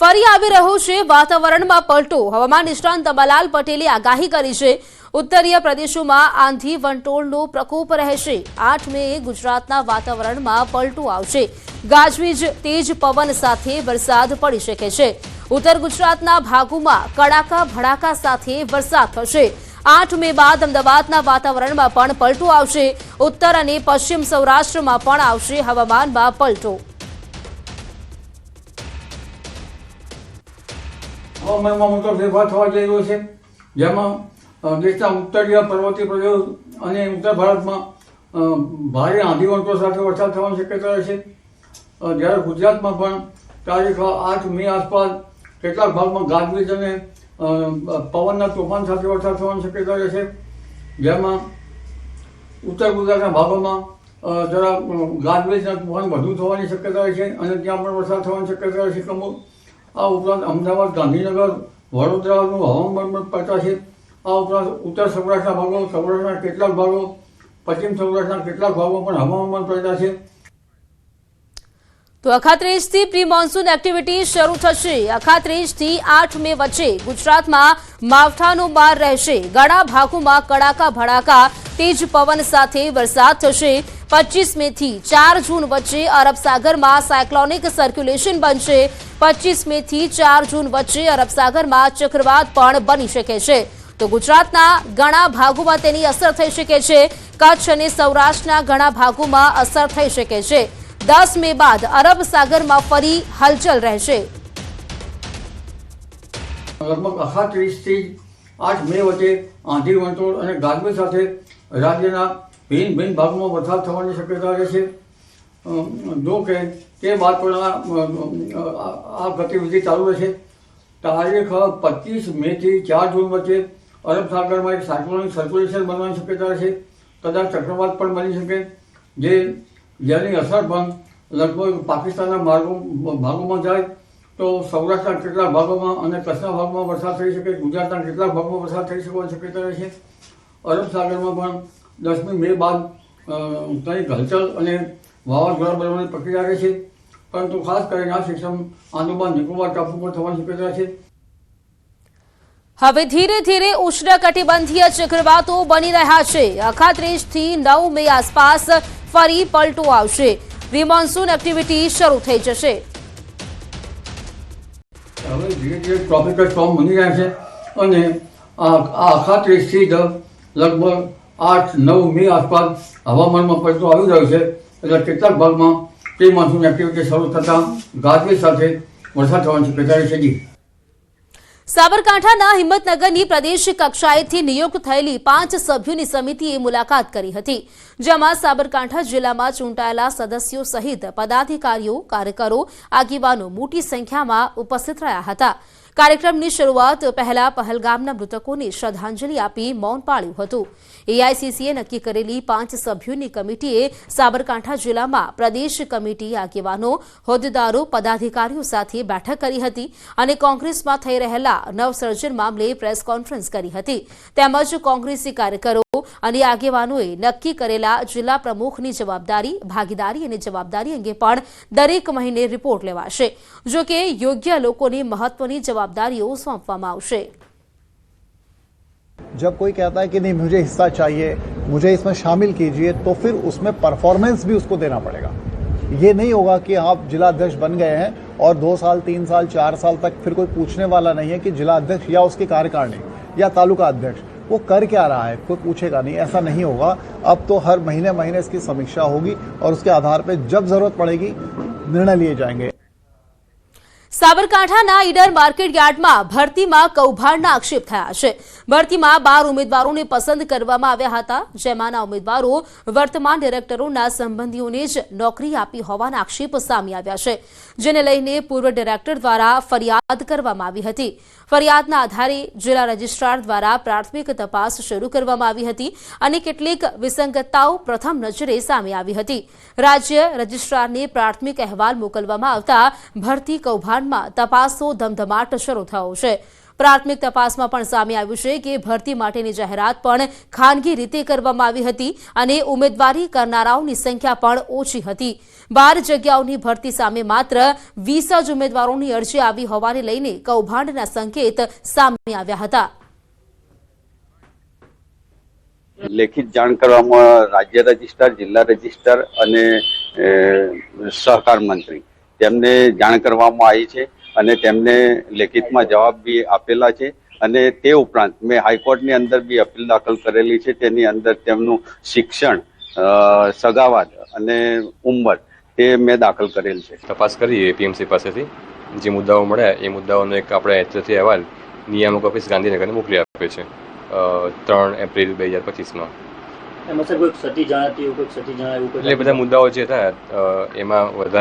ફરી આવી રહ્યો છે વાતાવરણમાં પલટો। હવામાન નિષ્ણાંત અંબાલાલ પટેલે આગાહી કરી છે। ઉત્તરીય પ્રદેશોમાં આંધી વંટોળનો પ્રકોપ રહેશે। 8 મેએ ગુજરાતના વાતાવરણમાં પલટો આવશે। ગાજવીજ તેજ પવન સાથે વરસાદ પડી શકે છે। ઉત્તર ગુજરાતના ભાગોમાં કડાકા ભડાકા સાથે વરસાદ થશે। 8 મે બાદ અમદાવાદના વાતાવરણમાં પણ પલટો આવશે। ઉત્તર અને પશ્ચિમ સૌરાષ્ટ્રમાં પણ આવશે હવામાનમાં પલટો। હવામાનમાં મોટો ફેરફાર થવા જઈ રહ્યો છે, જેમાં દેશના ઉત્તરીય પર્વતીય પ્રદેશ અને ઉત્તર ભારતમાં ભારે આંધી વંટોળ સાથે વરસાદ થવાની શક્યતા રહેશે। જ્યારે ગુજરાતમાં પણ તારીખ 8 મે આસપાસ કેટલાક ભાગમાં ગાજવીજ અને પવનના તોફાન સાથે વરસાદ થવાની શક્યતા રહેશે। જેમાં ઉત્તર ગુજરાતના ભાગોમાં જરા ગાજવીજના તોફાન વધુ થવાની શક્યતા રહેશે અને ત્યાં પણ વરસાદ થવાની શક્યતા રહેશે। આ ઉપરાંત અમદાવાદ, ગાંધીનગર, વડોદરાનું હવામાન પણ પલટાશે। આ ઉપરાંત ઉત્તર સૌરાષ્ટ્રના ભાગો, સૌરાષ્ટ્રના કેટલાક ભાગો, પશ્ચિમ સૌરાષ્ટ્રના કેટલાક ભાગો પણ હવામાન પલટાશે। તો અખાત્રીજથી પ્રી મોન્સૂન એક્ટિવિટી શરૂ થશે। અખાત્રીજથી 8 મે વચ્ચે ગુજરાતમાં માવઠાનો માર રહેશે। ઘણા ભાગોમાં કડાકા ભડાકા તેજ પવન સાથે વરસાદ થશે। 25 મેથી 4 જૂન વચ્ચે અરબ સાગરમાં સાયક્લોનિક સર્ક્યુલેશન બનશે। 25 મેથી 4 જૂન વચ્ચે અરબ સાગરમાં ચક્રવાત પણ બની શકે છે। તો ગુજરાતના ઘણા ભાગોમાં તેની અસર થઈ શકે છે। કચ્છ અને સૌરાષ્ટ્રના ઘણા ભાગોમાં અસર થઈ શકે છે। 10 મે બાદ અરબ સાગરમાં ફરી હલચલ રહેશે। લગભગ 38 થી 8 મે વચ્ચે આંધી વંટોળ અને ગાજવીજ સાથે રાજ્યના ભિન્ન ભિન્ન ભાગમાં વરસાદ થવાની શક્યતા રહેશે। જો કે તે બાદ પણ આ ગતિવિધિ ચાલુ રહેશે। તારીખ 25 મે થી 4 જૂન વચ્ચે અરબ સાગરમાં એક સાયક્લોનિક સર્ક્યુલેશન બનવાની શક્યતા રહેશે। કદાચ ચક્રવાત પણ બની શકે, જેની અસર પણ લગભગ પાકિસ્તાનના ભાગોમાં જાય તો સૌરાષ્ટ્રના કેટલાક ભાગોમાં અને કચ્છના ભાગમાં વરસાદ થઈ શકે। ગુજરાતના કેટલાક ભાગમાં વરસાદ થઈ શકવાની શક્યતા રહેશે। અરબ સાગરમાં પણ 10મી મે બાદ કંઈક હલચલ અને વાવાઝોડા બનવાની પ્રક્રિયા રહેશે, પરંતુ ખાસ કરીને આ સિસ્ટમ આંદામાન નિકોબાર ટાપુ પર થવાની શક્યતા છે। હવે ધીરે ધીરે ઉષ્ણકટિબંધીય ચક્રવાતો બની રહ્યા છે। અખાત્રીજથી 9 મે આસપાસ ફરી પલટો આવશે। પ્રી મોન્સૂન એક્ટિવિટી શરૂ થઈ જશે। હવે ધીરે ધીરે ટ્રોપિકલ સ્ટોર્મ બની રહ્યા છે અને આ અખાત્રીજથી લગભગ 8-9 મે આસપાસ હવામાનમાં પલટો આવી રહ્યો છે। એટલે કેટલાક ભાગમાં પ્રી મોન્સૂન એક્ટિવિટી શરૂ થતાં ગાજવીજ સાથે વરસાદ થવાની શક્યતા રહેશે। સાબરકાંઠાના હિંમતનગરની પ્રદેશ કક્ષાએથી નિયુક્ત થયેલી 5 સભ્યોની સમિતિએ મુલાકાત કરી હતી, જેમાં સાબરકાંઠા જિલ્લામાં ચૂંટાયેલા સદસ્યો સહિત પદાધિકારીઓ, કાર્યકરો, આગેવાનો મોટી સંખ્યામાં ઉપસ્થિત રહ્યા હતા। કાર્યક્રમની શરૂઆત પહેલા પહલગામના મૃતકોને શ્રદ્ધાંજલિ આપી મૌન પાળ્યું હતું। એઆઈસીસીએ નક્કી કરેલી 5 સભ્યોની કમિટીએ સાબરકાંઠા જિલ્લામાં પ્રદેશ કમિટી આગેવાનો, હોદ્દેદારો, પદાધિકારીઓ સાથે બેઠક કરી હતી અને કોંગ્રેસમાં થઈ રહેલા નવસર્જન મામલે પ્રેસ કોન્ફરન્સ કરી હતી। તેમજ કોંગ્રેસી કાર્યકરો અને આગેવાનોએ નક્કી કરેલા જિલ્લા પ્રમુખની જવાબદારી, ભાગીદારી અને જવાબદારી અંગે પણ દરેક મહિને રિપોર્ટ લેવાશે। જો કે યોગ્ય લોકોને મહત્વની जवाबदारियों सौंपवामां आवशे। जब कोई कहता है कि नहीं मुझे हिस्सा चाहिए, मुझे इसमें शामिल कीजिए, तो फिर उसमें परफॉर्मेंस भी उसको देना पड़ेगा। ये नहीं होगा कि आप जिला अध्यक्ष बन गए हैं और 2 साल, 3 साल, 4 साल तक फिर कोई पूछने वाला नहीं है कि जिला अध्यक्ष या उसकी कार्यकारिणी या तालुका अध्यक्ष वो कर क्या रहा है, कोई पूछेगा नहीं। ऐसा नहीं होगा। अब तो हर महीने महीने इसकी समीक्षा होगी और उसके आधार पर जब जरूरत पड़ेगी निर्णय लिए जाएंगे। સાબરકાંઠાના ઈડર માર્કેટ યાર્ડમાં ભરતીમાં કૌભાંડના આક્ષેપ થયા છે। ભરતીમાં 12 ઉમેદવારોને પસંદ કરવામાં આવ્યા હતા, જેમાંના ઉમેદવારો વર્તમાન ડિરેક્ટરોના સંબંધીઓને જ નોકરી આપી હોવાના આક્ષેપ સામે આવ્યા છે, જેને લઈને પૂર્વ ડિરેક્ટર દ્વારા ફરિયાદ કરવામાં આવી હતી। ફરિયાદના આધારે જિલ્લા રજિસ્ટ્રાર દ્વારા પ્રાથમિક તપાસ શરૂ કરવામાં આવી હતી અને કેટલીક વિસંગતતાઓ પ્રથમ નજરે સામે આવી હતી। રાજ્ય રજિસ્ટ્રારને પ્રાથમિક અહેવાલ મોકલવામાં આવતા ભરતી કૌભાંડ વિભાગમાં તપાસનો ધમધમાટ શરૂ થયો છે। પ્રાથમિક તપાસમાં પણ સામે આવ્યું છે કે ભરતી માટેની જાહેરાત પણ ખાનગી રીતે કરવામાં આવી હતી અને ઉમેદવારી કરનારાઓની સંખ્યા પણ ઓછી હતી। 12 જગ્યાઓની ભરતી સામે માત્ર 20 જ ઉમેદવારોની અરજી આવી હોવાને લઈને કૌભાંડના સંકેત સામે આવ્યા હતા। લેખિત જાણ કરવામાં રાજ્ય રજિસ્ટ્રાર, જિલ્લા રજિસ્ટ્રાર અને સહકાર મંત્રી તેમને જાણ કરવામાં આવી છે અને તેમને લેખિતમાં જવાબ બી આપેલા છે અને તે ઉપરાંત મેં હાઈકોર્ટની અંદર બી અપીલ દાખલ કરેલી છે। તેની અંદર તેમનું શિક્ષણ, સગાવાદ અને ઉંમર તે મેં દાખલ કરેલ છે। તપાસ કરી એપીએમસી પાસેથી જે મુદ્દાઓ મળ્યા એ મુદ્દાઓનો એક આપણે એચઓથી અહેવાલ નિયામક ઓફિસ ગાંધીનગરને મોકલી આપ્યો છે 3 એપ્રિલ 2025માં। એમાં સર કોઈ ક્ષતિ જણાતી હોય, કોઈ ક્ષતિ જણાય એવું એટલે બધા મુદ્દાઓ જે હતા એમાં વધારે